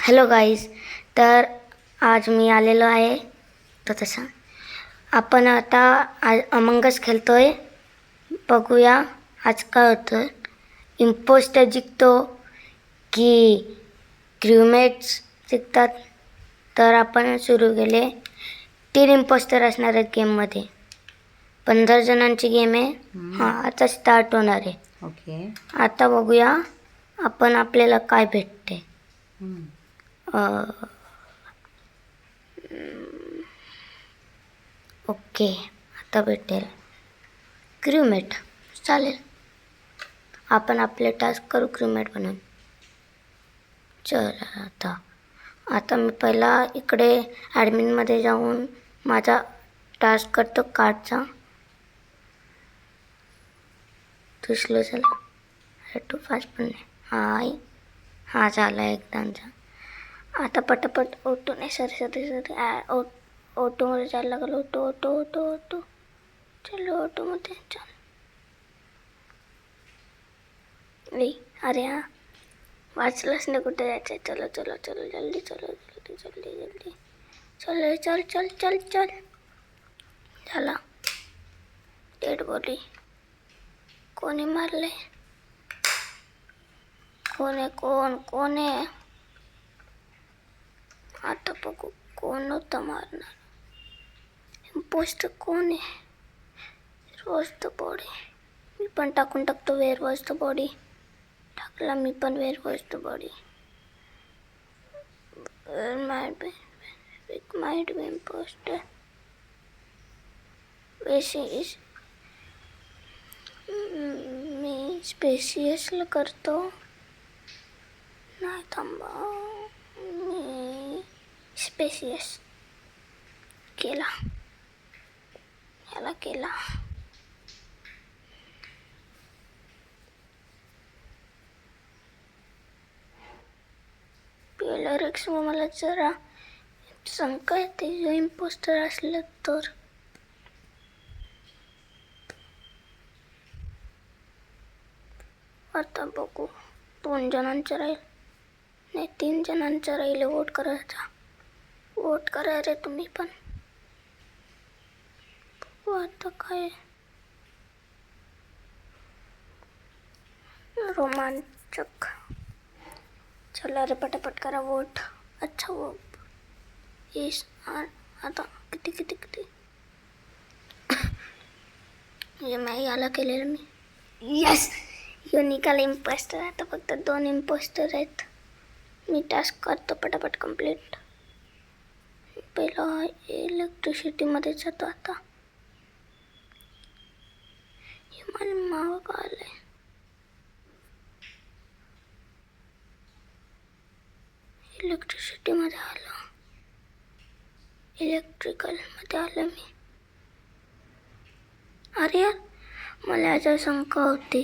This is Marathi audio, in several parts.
Hello guys. तर आज मी आलेलो आहे. तर तसा आपण आता अमंग अस खेळतो आहे. बघूया आज काय होतं. इम्पोस्टर जिंकतो की क्रूमेट्स जिंकतात. तर आपण सुरू केले. 3 इम्पोस्टर असणार आहेत गेममध्ये. 15 जणांची गेम आहे. हां, आता स्टार्ट होणार आहे. ओके. आता बघूया आपण आपल्याला काय भेटते. ओके, आता भेटेल क्रूमेट. चालेल, आपण आपले टास्क करू क्रूमेट बनून. चल आता मी पहिला इकडे ॲडमिनमध्ये जाऊन माझा टास्क करतो कार्डचा. तू स्लो झाला, टू फास्ट पण नाही. हां झाला एकदाचा. आता पटापट ओटो नाही, सरी ऑटोमध्ये जायला लागलं. ऑटो चलो ऑटोमध्ये चल. अरे हां, वाचलंच नाही कुठे जायचं आहे. चलो जल्दी चल. झाला. Dead body. कोणी मारले? कोण आहे? आता बघू कोण होतं मारणार. इम्पोस्टर कोण आहे? Was the body. मी पण टाकून टाकतो वेअर वॉज द बॉडी. टाकला मी पण where was the body. Might be impostor. मी स्पेसियसला करतो. नाही थांबा, मी स्पेसियस केला. याला केला. पिलरिक्स मला जरा शंका येते, जो इम्पोस्टर असलं तर. आता बघू. 2 जणांचं राहील, नाही 3 जणांचं राहील वोट करायचा. वोट करा रे तुम्ही पण. बघू आता काय. रोमांचक. चला रे पटापट करा वोट. अच्छा वो येस. आता किती हे मी याला केलेलं मी. यस, यो निकाल इम्पोस्टर. आता फक्त 2 इम्पोस्टर आहेत. मी टास्क करतो पटापट कंप्लीट. पहिला इलेक्ट्रिसिटीमध्ये जातो. आता हे मला मागं आलंय. इलेक्ट्रिसिटीमध्ये आलो. इलेक्ट्रिकलमध्ये आलं मी. अरे यार, मला याच्यावर शंका होती.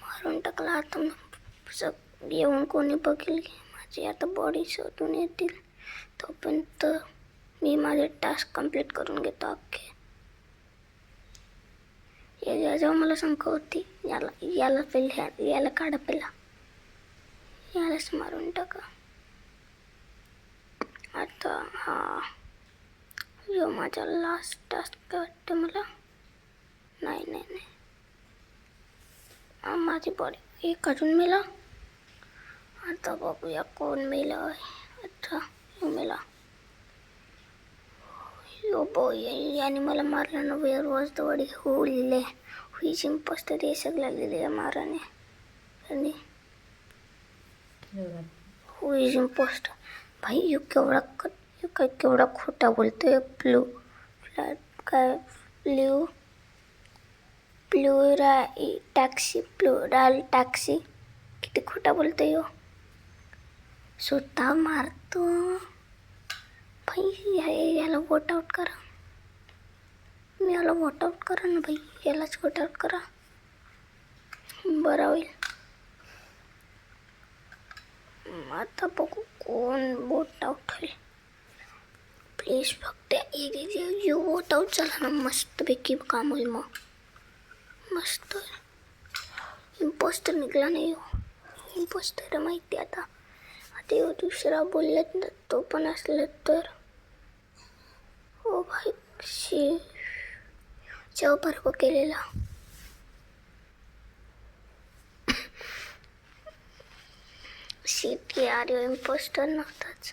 मारून टाकला. आता येऊन कोणी बघेल की माझी आता बॉडी शोधून येतील. तोपर्यंत मी माझे टास्क कंप्लीट करून घेतो अख्खे. याच्यावर मला शंका होती. याला काढा पहिला. यालाच मारून टाका. आता हा यो माझा लास्ट टास्क वाटतं मला. नाही माझी बॉडी एक अजून मेला. आता बघूया कोण मेला आहे. अच्छा यो मेला. यो बॉय याने मला मारलं ना. Where was the body. Who's impostor. हे सगळं लिहिलं माराने. आणि हुईज इम्पोस्टर. भाई यो केवढा खोटा बोलतोय. Plural taxi. किती खोटा बोलतोय यो. स्वतः मारतो. भाई याला वोट आउट करा. मी याला वोट आउट करा ना भाई. यालाच वोट आउट करा, बरं होईल. आता बघू कोण वोट आउट होईल. प्लीज फक्त यो वोट आउट झाला ना, मस्तपैकी काम होईल. मग मस्त इम्पोस्टर निघाला नाही हो. इम्पोस्टर माहिती आता आता दुसरा बोललेत ना तो पण असलं तर ओ भाई शी बरोबर केलेला शीट यार इम्पोस्टर नव्हताच.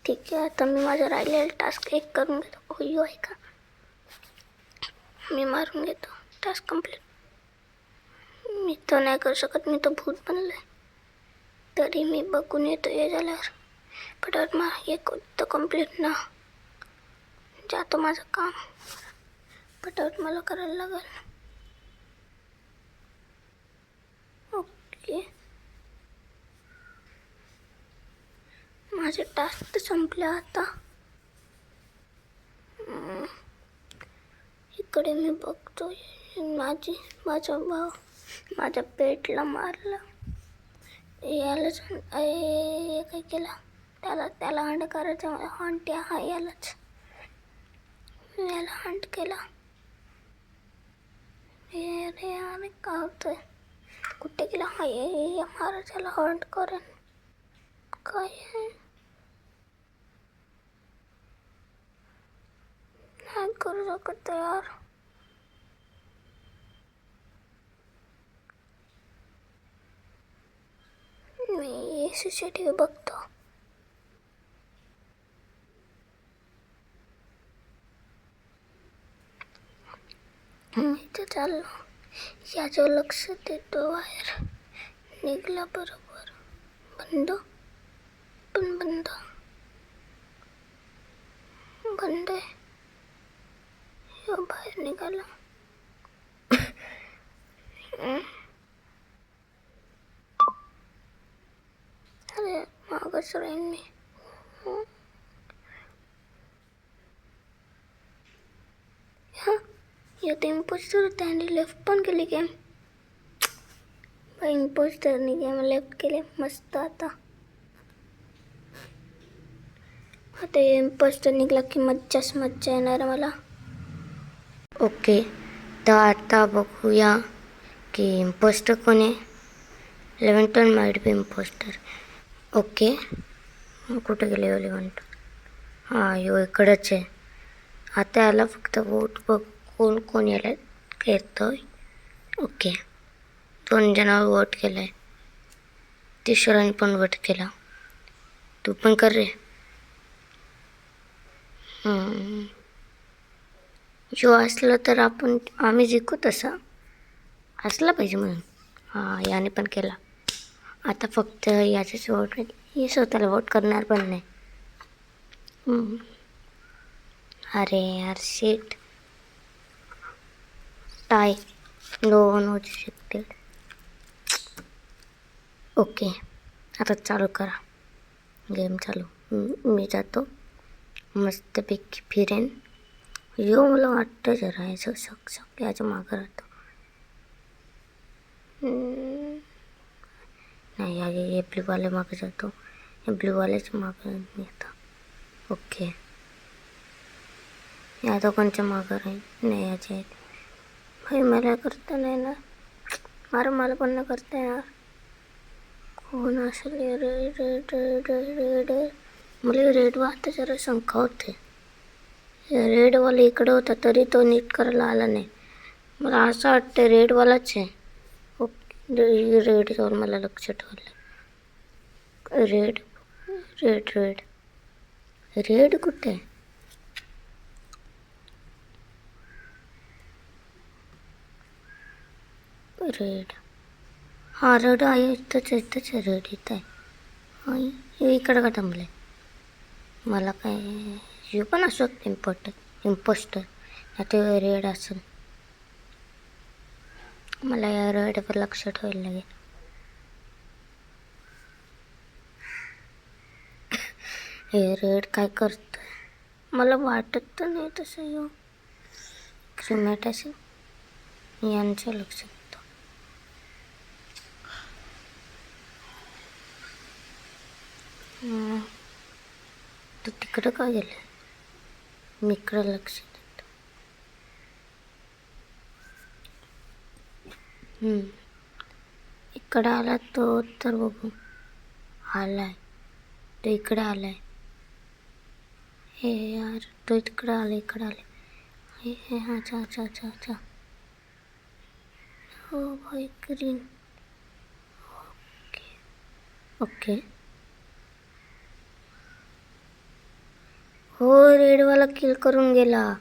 ठीक आहे आता मी माझा राहिलेला टास्क एक करून घेतो. हो आहे का मी मारून घेतो टास्क कंप्लीट. मी तर नाही करू शकत मी तर भूत बनलोय तरी मी बघून येतो हे झाल्यावर पटापट मग एक तर कंप्लीट ना जातो माझं काम पटापट मला करायला लागेल. ओके माझे टास्क तर संपले आता. इकडे मी बघतो माझा भाऊ माझ्या पेटला मारला यालाच काय केलं त्याला हंड करायचं हंट हा याला हंट केला. अरे अरे काय होतंय कुठे गेला हा मारा त्याला हंट करेन काय नाही करू शकत यार. मी CCTV बघतो. मी तर चाललो याच्यावर लक्ष देतो. बाहेर निघला बरोबर बंद पण बंद आहे. बाहेर निघाला. अरे मागच राहीन मी. येते इम्पोस्टर त्याने लेफ्ट पण केली गेम. इम्पोस्टरने गेम लेफ्ट केले मस्त. आता इम्पोस्टर निघला की मज्जा येणार मला. ओके तर आता बघूया की इम्पोस्टर कोण आहे. लेवंटन माइट बी इम्पोस्टर. ओके कुठे गेले लेवंटन. हां यो इकडंच आहे. आता याला फक्त वोट बघ कोण याला येतं. ओके 2 जणांवर वोट केलं आहे. तिसऱ्याने पण वोट केला. तू पण कर रे. जो असलं तर आम्ही जिंकू तसा असला पाहिजे म्हणून. हां याने पण केला. आता फक्त याचेच वोट हे स्वतःला वोट करणार पण नाही. अरे यार शेट टाय नो वन होऊ शकते. ओके आता चालू करा गेम चालू. मी जातो मस्तपैकी फिरेन. मला वाटतं जरा याचं शक याच्या मागं राहतो. नाही हे ब्ल्यूवाले मागे जातो. हे ब्ल्यूवाल्याच्या मागं येतो. ओके या दोघांच्या मागं राहील. नाही याचे आहेत भाई मला करता नाही ना मला पण नाही करता येणार. कोण असेल रेड मला रेड वाटतं जरा शंका होते. रेडवाला इकडे होता तरी तो नीट करायला आला नाही. मला असं वाटतं रेडवालाच आहे. ओके रेडवर मला लक्ष ठेवलं. रेड कुठे रेड. हां रेड आहे इथंच आहे. रेड इथं आहे. हे इकडं का थांबलं आहे. मला काय हे पण असू शकते इम्पोस्टर आता रेड असेल. मला या रेडवर लक्ष ठेवायला लागेल. हे रेड काय करतोय मला वाटत तर नाही तसं. येऊ क्रिमेट असेल यांचं लक्ष देतो. तू तिकडं का गेलं. मी इकडं लक्ष देतो. इकडं आला तो तर बघू. आलाय तो, इकडे आलाय. हे यार तो इकडं आला, इकडं आलाय. हे हा, अच्छा अच्छा अच्छा अच्छा. हो भाई ग्रीन. Okay okay. हो रेडवाला किल करून गेला.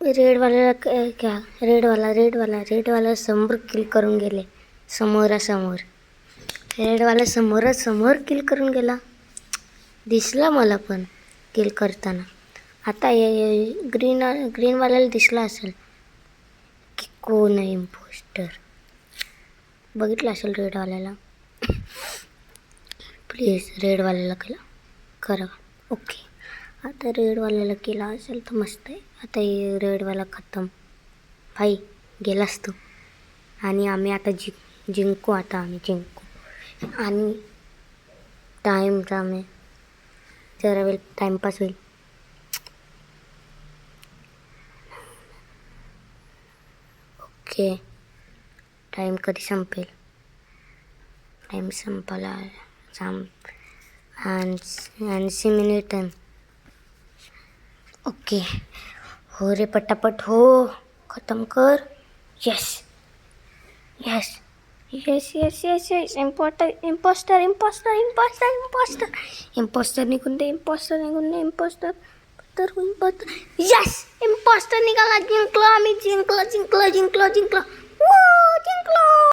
रेडवाल्याला क्या रेडवाला समोर किल करून गेले. समोरासमोर समोर किल करून गेला. दिसला मला पण किल करताना. आता ग्रीनवाल्याला दिसला असेल की कोण आहे इम्पोस्टर. बघितलं असेल रेडवाल्याला. प्लीज रेडवाल्याला करा. ओके, आता रेडवाल्याला केला असेल तर मस्त आहे. आता हे रेडवाला खतम. भाई गेलास तू. आणि आम्ही आता जिंकू. आता आम्ही जिंकू. आणि टाईम जरा वेळ टाईमपास होईल. ओके, टाईम कधी संपेल. टाईम संपला. 80 मिनिट. ओके, हो रे पटापट हो, खतम कर. Yes yes yes yes yes yes. Impostor निघून दे. यस, इम्पोस्टर निघाला. जिंकलो आम्ही. जिंकलो.